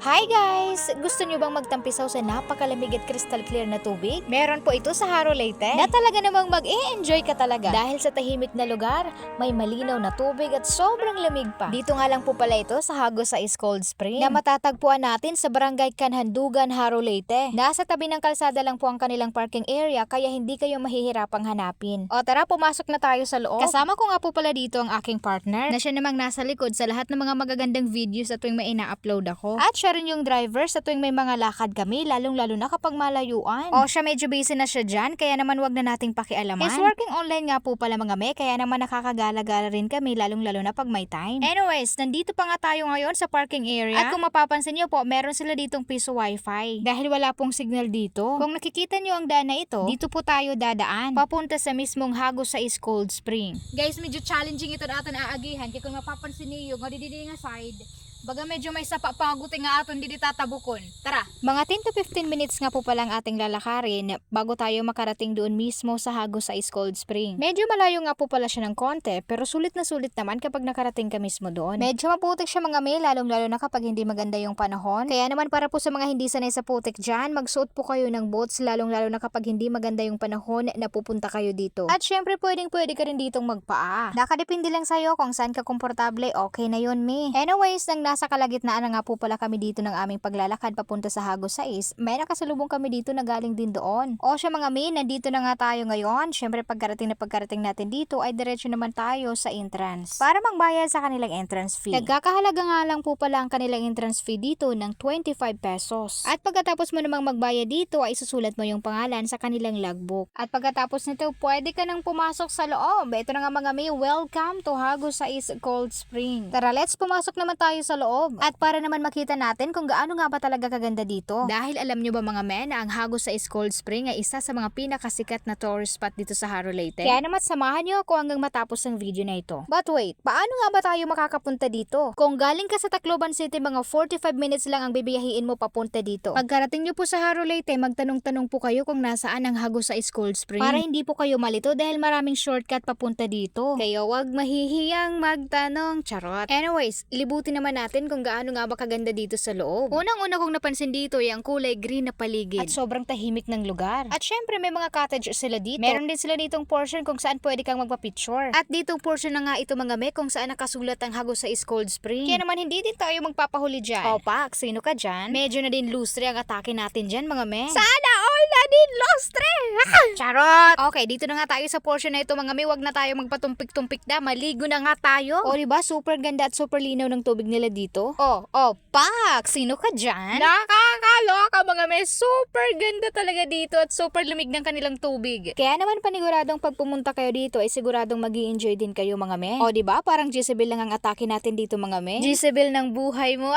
Hi guys! Gusto nyo bang magtampisaw sa napakalamig at crystal clear na tubig? Meron po ito sa Haro Leyte na talaga namang mag-e-enjoy ka talaga. Dahil sa tahimik na lugar, may malinaw na tubig at sobrang lamig pa. Dito nga lang po pala ito sa Hagos Ice Cold Spring na matatagpuan natin sa Barangay Kanhandugan, Haro Leyte. Nasa tabi ng kalsada lang po ang kanilang parking area kaya hindi kayo mahihirapang hanapin. O tara, pumasok na tayo sa loob. Kasama ko nga po pala dito ang aking partner na siya namang nasa likod sa lahat ng mga magagandang videos at tuwing may ina-upload ako. At siya rin yung driver sa tuwing may mga lakad kami, lalong-lalo na kapag malayuan. O siya medyo busy na siya dyan, kaya naman wag na nating pakialaman. He's working online nga po pala mga me, kaya naman nakakagala-gala rin kami, lalong-lalo na pag may time. Anyways, nandito pa nga tayo ngayon sa parking area. At kung mapapansin nyo po, meron sila ditong piso wifi. Dahil wala pong signal dito. Kung nakikita nyo ang daan na ito, dito po tayo dadaan, papunta sa mismong Hagos sa Ice Cold Spring. Guys, medyo challenging ito na aton aagihan, kaya kung mapapansin niyo, nga didi nga side, baga medyo may sapa paguti nga aton didi tatabukon. Tara! Mga 10 to 15 minutes nga po palang ating lalakarin bago tayo makarating doon mismo sa Hagos sa Ice Cold Spring. Medyo malayo nga po pala siya ng konti, pero sulit na sulit naman kapag nakarating ka mismo doon. Medyo maputik siya mga may, lalong-lalo na kapag hindi maganda yung panahon. Kaya naman para po sa mga hindi sanay sa putik dyan, magsuot po kayo ng boots, lalong-lalo na kapag hindi maganda yung panahon na pupunta kayo dito. At syempre pwede ka rin ditong magpaa. Nakadepende lang sa'yo kung saan ka komportable, okay na yun me. Anyways, nang nasa kalagitnaan na nga po pala kami dito ng aming paglalakad papunta sa Hagos 6, may nakasalubong kami dito na galing din doon. O siya mga min, nandito na nga tayo ngayon. Syempre pagkarating natin dito ay diretso naman tayo sa entrance para magbayad sa kanilang entrance fee. Nagkakahalaga nga lang po pala ang kanilang entrance fee dito ng 25 pesos. At pagkatapos mo namang magbayad dito ay isusulat mo yung pangalan sa kanilang logbook. At pagkatapos nito, pwede ka nang pumasok sa loob. Ito na nga mga mi, welcome to Hagos sa Ice Cold Spring. Tara, let's pumasok naman tayo sa loob. At para naman makita natin kung gaano nga ba talaga kaganda dito. Dahil alam nyo ba mga men, na ang Hagos sa Ice Cold Spring ay isa sa mga pinakasikat na tourist spot dito sa Haro Leyte. Kaya naman samahan nyo ako hanggang matapos ang video na ito. But wait, paano nga ba tayo makakapunta dito? Kung galing ka sa Tacloban City, mga 45 minutes lang ang bibiyahiin mo papunta dito. Pagkarating nyo po sa Haro Leyte, magtanong-tanong po kayo kung nasaan ang Hagos sa Ice Cold Spring. Para hindi po kayo malito dahil maraming shortcut papunta dito. Kaya wag mahihiyang magtanong, charot. Anyways, libutin naman natin kung gaano nga ba kaganda dito sa loob. Unang-una kong napansin dito ay ang kulay green na paligid. At sobrang tahimik ng lugar. At syempre may mga cottage sila dito. Meron din sila ditong portion kung saan pwede kang magpa-picture. At ditong portion na nga ito mga me kung saan nakasulat ang Hagos sa Ice Cold Spring. Kaya naman hindi din tayo magpapahuli dyan. O pak, sino ka dyan? Medyo na din lustre ang atake natin dyan mga me. Sana all na din lustre! Charot! Okay, dito na nga tayo sa portion na ito mga me. Wag na tayo magpatumpik-tumpik na. Maligo na nga tayo. O diba, super ganda at super linaw ng tubig nila dito. Pak! Sino ka dyan? Nakakaloka mga me. Super ganda talaga dito at super lumig ng kanilang tubig. Kaya naman paniguradong pag pumunta kayo dito ay siguradong mag-i-enjoy din kayo mga me. O diba, parang Jezebel lang ang atake natin dito mga me. Jezebel ng buhay mo.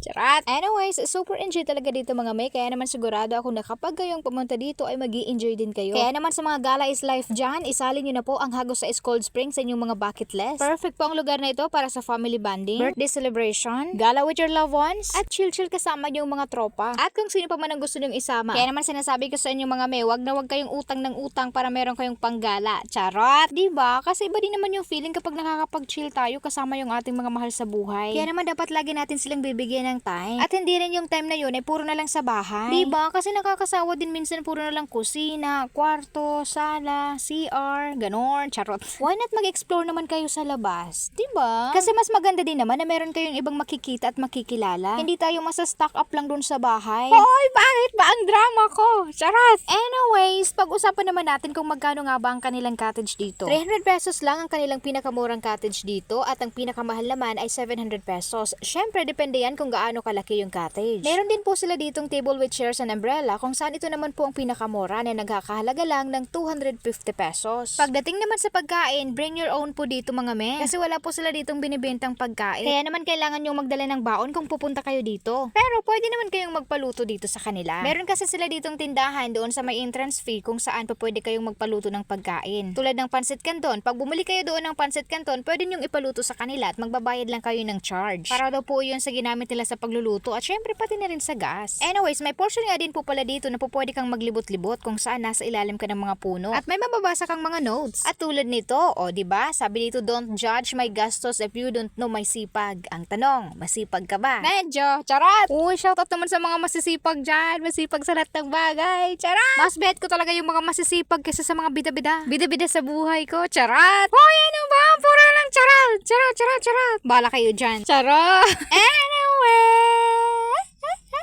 Charot! Anyways, super enjoy talaga dito mga me. Kaya naman sigurado ako na kapag kayong pumunta dito ay mag-i-enjoy din kayo. Kaya naman sa mga gala is life dyan, isalin nyo na po ang Hagos sa Ice Cold Spring sa inyong mga bucket list. Perfect po ang lugar na ito para sa family bonding, birthday celebration, gala with your loved ones, at chill-chill kasama yung mga tropa. At kung sino pa man ang gusto nyong isama. Kaya naman sinasabi ko sa inyo mga me, wag kayong utang ng utang para meron kayong panggala. Charot! Diba? Kasi iba din naman yung feeling kapag nakakapag-chill tayo kasama yung ating mga mahal sa buhay. Kaya naman dapat lagi natin silang bibigyan ng time. At hindi rin yung time na yun ay puro na lang sa bahay. Diba? Kasi nakakasawa din minsan puro na lang kusina, kwarto, sala, CR, ganon, charot. Why not mag-explore naman kayo sa labas? Diba? Kasi mas maganda din naman na meron kayong ibang makikita at makikilala. Hindi tayo masa-stock up lang dun sa bahay. Hoy, bakit ba ang drama ko? Charot! Anyways, pag-usapan naman natin kung magkano nga ba ang kanilang cottage dito. 300 pesos lang ang kanilang pinakamurang cottage dito at ang pinakamahal naman ay 700 pesos. Syempre, depende yan kung gaano kalaki yung cottage. Meron din po sila ditong table with chairs and umbrella kung saan ito naman po ang pinakamura na nagkakahalaga lang ng 250 pesos. Pagdating naman sa pagkain, bring your own po dito mga me. Kasi wala po sila ditong binibentang pagkain. Kaya naman kailangan yung magdala ng baon kung pupunta kayo dito. Pero pwede naman kayong magpaluto dito sa kanila. Meron kasi sila ditong tindahan doon sa may entrance fee kung saan pa pwede kayong magpaluto ng pagkain. Tulad ng Pancit Canton, pag bumili kayo doon ng Pancit Canton, pwede nyong ipaluto sa kanila at magbabayad lang kayo ng charge. Para daw po yun sa ginamit nila sa sa pagluluto at syempre pati na rin sa gas. Anyways, may portion nga din po pala dito na po pwede kang maglibot-libot kung saan nasa ilalim ka ng mga puno. At may mababasa kang mga notes. At tulad nito, o di ba? Sabi dito, don't judge my gastos if you don't know my sipag. Ang tanong, masipag ka ba? Medyo, charot! Uy, shoutout naman sa mga masisipag dyan. Masipag sa lahat ng bagay. Charot! Mas bet ko talaga yung mga masisipag kaysa sa mga bida-bida. Bida-bida sa buhay ko. Charot! Hoy, ano ba? Puro lang charot! Charot, charot, charot! Bala kayo dyan. Charot! Anyway!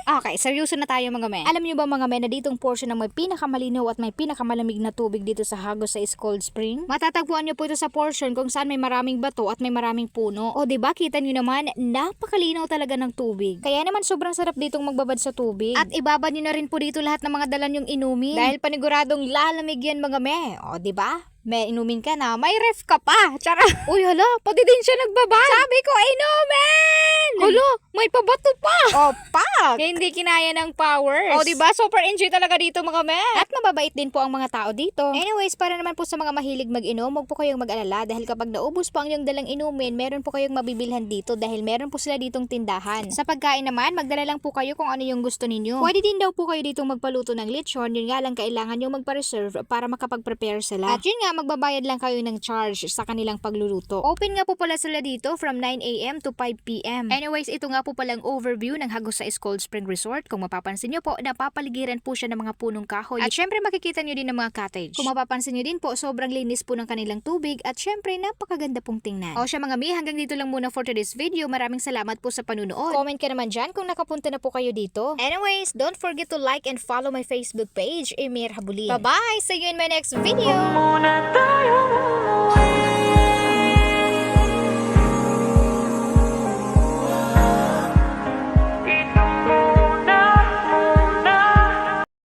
Okay, seryoso na tayo mga men. Alam niyo ba mga men na ditong portion na may pinakamalinaw at may pinakamalamig na tubig dito sa Hagos sa Cold Spring? Matatagpuan niyo po ito sa portion kung saan may maraming bato at may maraming puno. O diba, kita niyo naman, napakalinaw talaga ng tubig. Kaya naman sobrang sarap ditong magbabad sa tubig. At ibabad niyo na rin po dito lahat ng mga dala niyong inumin. Dahil paniguradong lalamig yan mga men. O diba? May inumin ka na, may ref ka pa. Tsara. Uy, hala, pati din siya nagbabad. Sabi ko, inumin! Hala, may pabato pa. O, pak! Kaya hindi kinaya ng powers. O, diba? Super enjoy talaga dito mga men. At mababait din po ang mga tao dito. Anyways, para naman po sa mga mahilig mag-inom, huwag po kayong mag-alala dahil kapag naubos po ang iyong dalang inumin, meron po kayong mabibilhan dito dahil meron po sila ditong tindahan. Sa pagkain naman, magdala lang po kayo kung ano yung gusto ninyo. Pwede din daw po kayo ditong magpaluto ng lechon, yun nga lang kailangan yung magpa-reserve para makapag-prepare sila. At yun nga, magbabayad lang kayo ng charge sa kanilang pagluluto. Open nga po pala sila dito from 9 AM to 5 PM. Anyways, ito nga po palang overview ng Hagos sa Cold Spring Resort. Kung mapapansin nyo po, napapaligiran po siya ng mga punong kahoy. At syempre makikita nyo din ng mga cottage. Kung mapapansin nyo din po, sobrang linis po ng kanilang tubig at syempre napakaganda pong tingnan. O siya mga mi, hanggang dito lang muna for today's video. Maraming salamat po sa panunood. Comment ka naman dyan kung nakapunta na po kayo dito. Anyways, don't forget to like and follow my Facebook page, Emir Habulin. Bye-bye! See you in my next video!